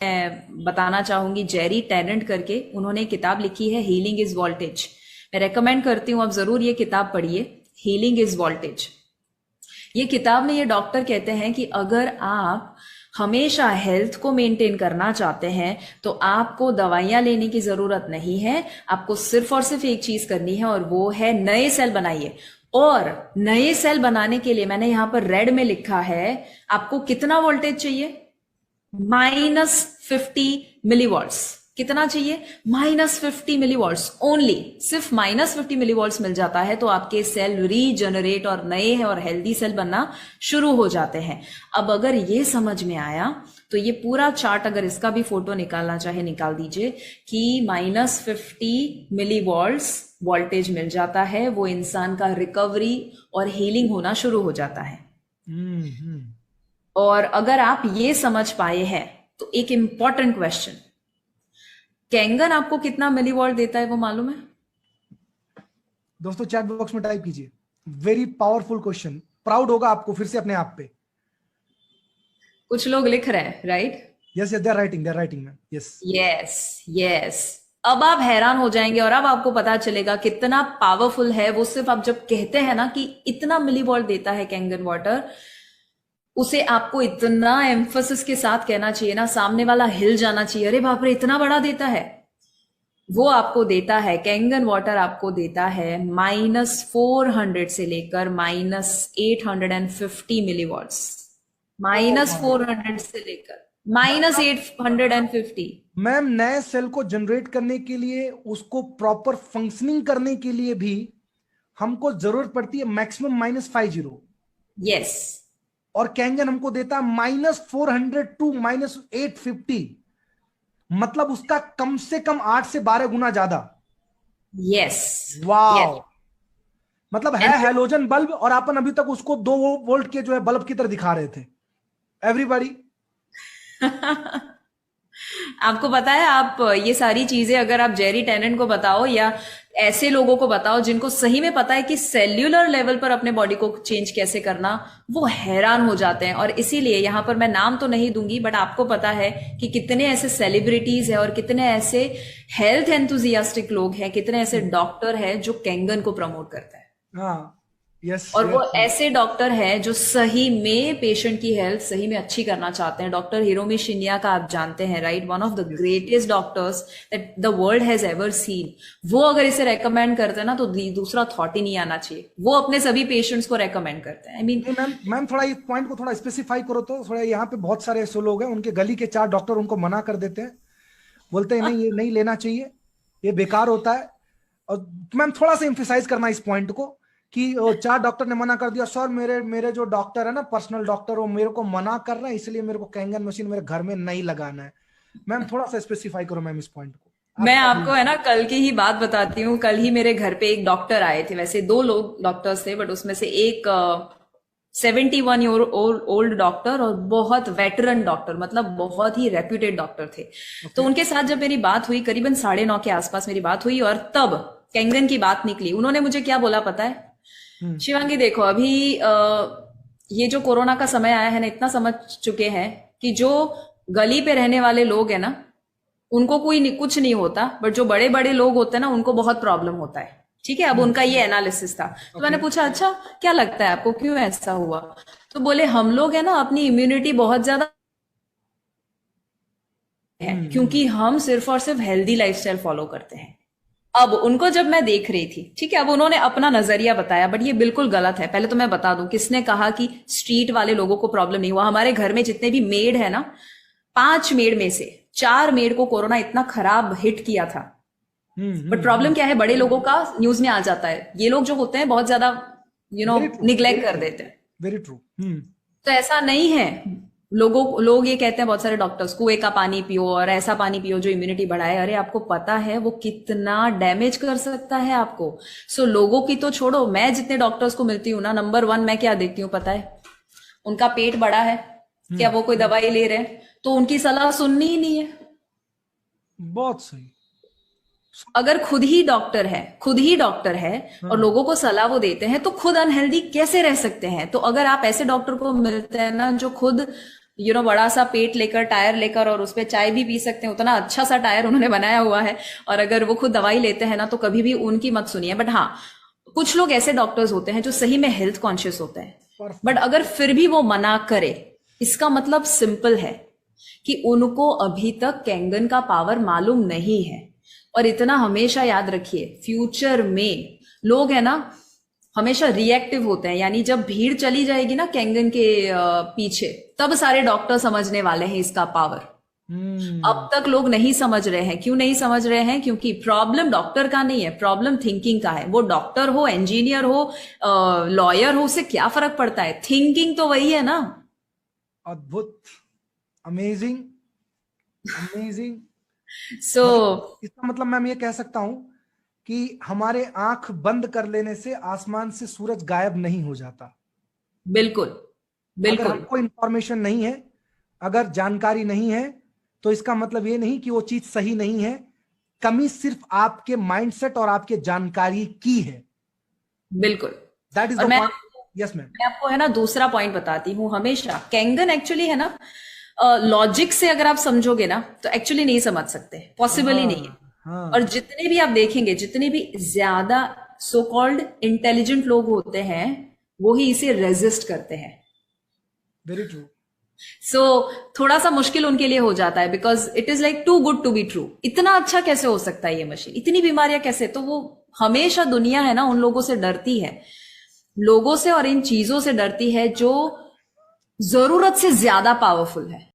मैं बताना चाहूंगी, जेरी टेनेंट करके उन्होंने एक किताब लिखी है, हीलिंग इज वोल्टेज। मैं रेकमेंड करती हूँ आप जरूर ये किताब पढ़िए, हीलिंग इज वोल्टेज। ये किताब में ये डॉक्टर कहते हैं कि अगर आप हमेशा हेल्थ को मेंटेन करना चाहते हैं तो आपको दवाइयां लेने की जरूरत नहीं है, आपको सिर्फ और सिर्फ एक चीज करनी है और वो है नए सेल बनाइए। और नए सेल बनाने के लिए मैंने यहां पर रेड में लिखा है, आपको कितना वोल्टेज चाहिए? -50 मिलीवॉल्ट्स। कितना चाहिए? -50 मिलीवॉल्ट्स ओनली। सिर्फ -50 मिलीवॉल्ट्स मिल जाता है तो आपके सेल रीजनरेट और नए हैं और हेल्दी सेल बनना शुरू हो जाते हैं। अब अगर ये समझ में आया तो ये पूरा चार्ट, अगर इसका भी फोटो निकालना चाहे निकाल दीजिए, कि -50 मिलीवॉल्ट्स वोल्टेज मिल जाता है, वो इंसान का रिकवरी और हीलिंग होना शुरू हो जाता है। और अगर आप ये समझ पाए हैं तो एक इंपॉर्टेंट क्वेश्चन, कैंगन आपको कितना मिलीवॉल्ट देता है वो मालूम है? दोस्तों चैट बॉक्स में टाइप कीजिए, वेरी पावरफुल क्वेश्चन, प्राउड होगा आपको फिर से अपने आप पे। कुछ लोग लिख रहे हैं, right? Yes yes, they are writing ma'am. Yes yes yes. अब आप हैरान हो जाएंगे और अब आपको पता चलेगा कितना पावरफुल है वो। सिर्फ आप जब कहते हैं ना कि इतना मिलीवॉल्ट देता है कैंगन वाटर, उसे आपको इतना एम्फोसिस के साथ कहना चाहिए ना, सामने वाला हिल जाना चाहिए, अरे बाप रे इतना बड़ा देता है। वो आपको देता है, कैंगन वाटर आपको देता है -400 से लेकर -850 मिलीवॉट्स। -400 से लेकर -850। मैम, नए सेल को जनरेट करने के लिए, उसको प्रॉपर फंक्शनिंग करने के लिए भी हमको जरूरत पड़ती है मैक्सिमम -50। यस। और कैंगन हमको देता है -400 टू -850, मतलब उसका कम से कम 8 से 12 गुना ज्यादा। यस। वाओ। मतलब है हैलोजन बल्ब और अपन अभी तक उसको 2 वोल्ट के जो है बल्ब की तरह दिखा रहे थे। एवरीबॉडी आपको पता है, आप ये सारी चीजें अगर आप जेरी टेनेंट को बताओ या ऐसे लोगों को बताओ जिनको सही में पता है कि सेल्यूलर लेवल पर अपने बॉडी को चेंज कैसे करना, वो हैरान हो जाते हैं। और इसीलिए यहां पर मैं नाम तो नहीं दूंगी, बट आपको पता है कि कितने ऐसे सेलिब्रिटीज हैं और कितने ऐसे हेल्थ एंथुजियास्टिक लोग हैं, कितने ऐसे डॉक्टर हैं जो कैंगन को प्रमोट करते हैं। हाँ। यस। और वो ऐसे डॉक्टर हैं जो सही में पेशेंट की हेल्थ सही में अच्छी करना चाहते हैं। डॉक्टर हिरोमी शिन्या का आप जानते हैं, right? One of the greatest doctors that the world has ever seen. वो अगर इसे रेकमेंड करते हैं ना तो दूसरा थॉट ही नहीं आना चाहिए। वो अपने सभी पेशेंट्स को रेकमेंड करते हैं। आई मीन मैम थोड़ा इस पॉइंट को थोड़ा स्पेसिफाई करो तो थोड़ा। यहाँ पे बहुत सारे ऐसे लोग हैं, उनके गली के 4 डॉक्टर उनको मना कर देते हैं, बोलते हैं नहीं ये नहीं लेना चाहिए, ये बेकार होता है। और मैम थोड़ा सा एम्फेसाइज करना इस पॉइंट को कि 4 डॉक्टर ने मना कर दिया, सर मेरे जो डॉक्टर है ना, पर्सनल डॉक्टर, वो मेरे को मना कर रहे हैं, इसलिए मेरे को कैंगन मशीन मेरे घर में नहीं लगाना है। मैम थोड़ा सा स्पेसिफाई करो मैम इस पॉइंट को। मैं आपको है ना कल की ही बात बताती हूँ। कल ही मेरे घर पे एक डॉक्टर आए थे, वैसे 2 लोग डॉक्टर्स थे, बट उसमें से एक 71 ईयर ओल्ड डॉक्टर और बहुत वेटरन डॉक्टर, मतलब बहुत ही रेप्यूटेड डॉक्टर थे। तो उनके साथ जब मेरी बात हुई, करीबन 9:30 के आसपास मेरी बात हुई, और तब कैंगन की बात निकली। उन्होंने मुझे क्या बोला पता है? शिवांगी देखो, अभी ये जो कोरोना का समय आया है ना, इतना समझ चुके हैं कि जो गली पे रहने वाले लोग हैं ना, उनको कुछ नहीं होता, बट जो बड़े बड़े लोग होते हैं ना, उनको बहुत प्रॉब्लम होता है। ठीक है, अब उनका ये एनालिसिस था। तो मैंने पूछा, अच्छा क्या लगता है आपको, क्यों ऐसा हुआ? तो बोले हम लोग है ना अपनी इम्यूनिटी बहुत ज्यादा है, क्योंकि हम सिर्फ और सिर्फ हेल्दी लाइफस्टाइल फॉलो करते हैं। अब उनको जब मैं देख रही थी, ठीक है, अब उन्होंने अपना नजरिया बताया, बट ये बिल्कुल गलत है। पहले तो मैं बता दूं, किसने कहा कि स्ट्रीट वाले लोगों को प्रॉब्लम नहीं हुआ? हमारे घर में जितने भी मेड है ना, 5 मेड में से 4 मेड को कोरोना इतना खराब हिट किया था। बट प्रॉब्लम क्या है, बड़े लोगों का न्यूज में आ जाता है, ये लोग जो होते हैं बहुत ज्यादा निग्लेक्ट कर देते हैं। Very true. तो ऐसा नहीं है। लोग ये कहते हैं, बहुत सारे डॉक्टर्स, कुएं का पानी पियो और ऐसा पानी पियो जो इम्यूनिटी बढ़ाए। अरे आपको पता है वो कितना डैमेज कर सकता है आपको? सो लोगों की तो छोड़ो, मैं जितने डॉक्टर्स को मिलती हूँ ना, नंबर 1 मैं क्या देखती हूँ पता है? उनका पेट बड़ा है क्या, वो कोई दवाई ले रहे हैं? तो उनकी सलाह सुननी ही नहीं है। बहुत सही। अगर खुद ही डॉक्टर है और लोगों को सलाह वो देते हैं, तो खुद अनहेल्दी कैसे रह सकते हैं? तो अगर आप ऐसे डॉक्टर को मिलते हैं ना जो खुद बड़ा सा पेट लेकर, टायर लेकर, और उस पे चाय भी पी सकते हैं, उतना अच्छा सा टायर उन्होंने बनाया हुआ है। और अगर वो खुद दवाई लेते हैं ना, तो कभी भी उनकी मत सुनिए। बट हाँ, कुछ लोग ऐसे डॉक्टर्स होते हैं जो सही में हेल्थ कॉन्शियस होते हैं, बट अगर फिर भी वो मना करे, इसका मतलब सिंपल है कि उनको अभी तक कैंगन का पावर मालूम नहीं है। और इतना हमेशा याद रखिए, फ्यूचर में लोग है ना हमेशा रिएक्टिव होते हैं, यानी जब भीड़ चली जाएगी ना कैंगन के पीछे, तब सारे डॉक्टर समझने वाले हैं इसका पावर। अब तक लोग नहीं समझ रहे हैं। क्यों नहीं समझ रहे हैं? क्योंकि प्रॉब्लम डॉक्टर का नहीं है, प्रॉब्लम थिंकिंग का है। वो डॉक्टर हो, इंजीनियर हो, लॉयर हो, उससे क्या फर्क पड़ता है? थिंकिंग तो वही है ना। अद्भुत, अमेजिंग, अमेजिंग। सो इसका मतलब मैम ये कह सकता हूं कि हमारे आंख बंद कर लेने से आसमान से सूरज गायब नहीं हो जाता। बिल्कुल अगर बिल्कुल हमको इंफॉर्मेशन नहीं है, अगर जानकारी नहीं है, तो इसका मतलब ये नहीं कि वो चीज सही नहीं है। कमी सिर्फ आपके माइंडसेट और आपके जानकारी की है। बिल्कुल। दैट इज और द पॉइंट। Yes ma'am. मैं आपको है ना दूसरा पॉइंट बताती हूँ। हमेशा कैंगन एक्चुअली है ना, लॉजिक से अगर आप समझोगे ना, तो एक्चुअली नहीं समझ सकते, पॉसिबल ही नहीं है। हाँ हाँ। और जितने भी आप देखेंगे, जितने भी ज्यादा सो कॉल्ड इंटेलिजेंट लोग होते हैं, वो ही इसे रेजिस्ट करते हैं। Very true. सो थोड़ा सा मुश्किल उनके लिए हो जाता है, because it is like too good to be true. इतना अच्छा कैसे हो सकता है ये मशीन, इतनी बीमारियां कैसे? तो वो हमेशा दुनिया है ना उन लोगों से डरती है, लोगों से और इन चीजों से डरती है जो जरूरत से ज्यादा पावरफुल है।